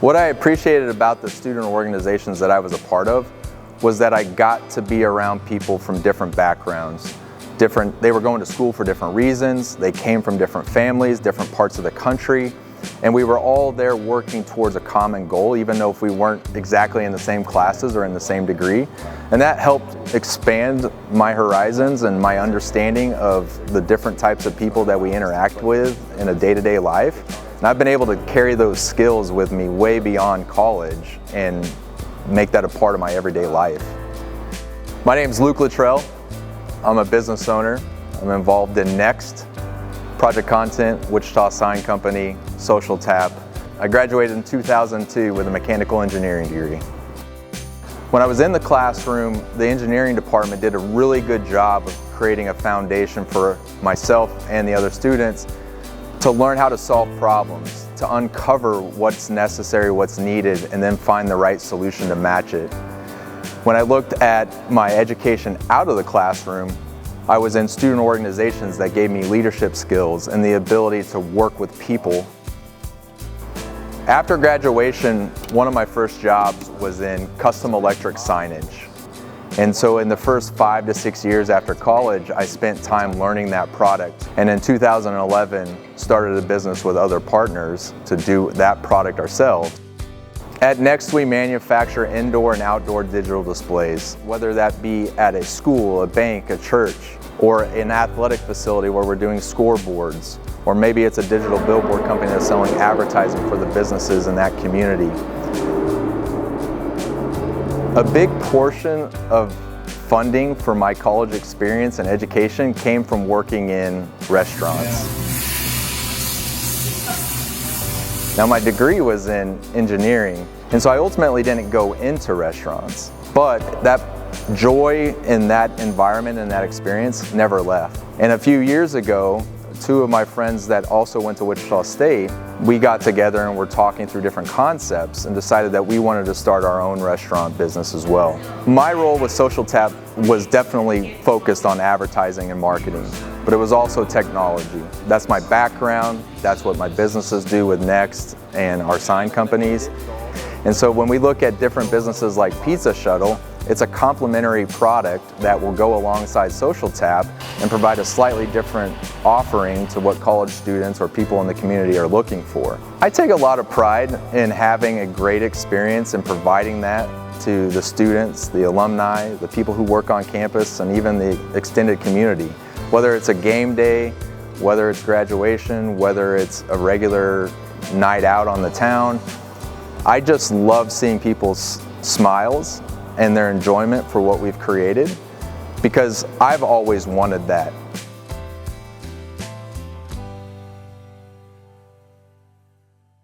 What I appreciated about the student organizations that I was a part of was that I got to be around people from different backgrounds. They were going to school for different reasons, they came from different families, different parts of the country, and we were all there working towards a common goal, even though if we weren't exactly in the same classes or in the same degree. And that helped expand my horizons and my understanding of the different types of people that we interact with in a day-to-day life. And I've been able to carry those skills with me way beyond college and make that a part of my everyday life. My name is Luke Luttrell. I'm a business owner. I'm involved in Next, Project Content, Wichita Sign Company, Social Tap. I graduated in 2002 with a mechanical engineering degree. When I was in the classroom, the engineering department did a really good job of creating a foundation for myself and the other students to learn how to solve problems, to uncover what's necessary, what's needed, and then find the right solution to match it. When I looked at my education out of the classroom, I was in student organizations that gave me leadership skills and the ability to work with people. After graduation, one of my first jobs was in custom electric signage. And so in the first 5 to 6 years after college, I spent time learning that product. And in 2011, started a business with other partners to do that product ourselves. At Next, we manufacture indoor and outdoor digital displays, whether that be at a school, a bank, a church, or an athletic facility where we're doing scoreboards, or maybe it's a digital billboard company that's selling advertising for the businesses in that community. A big portion of funding for my college experience and education came from working in restaurants. Now, my degree was in engineering, and so I ultimately didn't go into restaurants, but that joy in that environment and that experience never left. And a few years ago, two of my friends that also went to Wichita State, we got together and were talking through different concepts and decided that we wanted to start our own restaurant business as well. My role with Social Tap was definitely focused on advertising and marketing, but it was also technology. That's my background, that's what my businesses do with Next and our sign companies. And so when we look at different businesses like Pizza Shuttle, it's a complementary product that will go alongside Social Tap and provide a slightly different offering to what college students or people in the community are looking for. I take a lot of pride in having a great experience and providing that to the students, the alumni, the people who work on campus, and even the extended community. Whether it's a game day, whether it's graduation, whether it's a regular night out on the town, I just love seeing people's smiles and their enjoyment for what we've created, because I've always wanted that.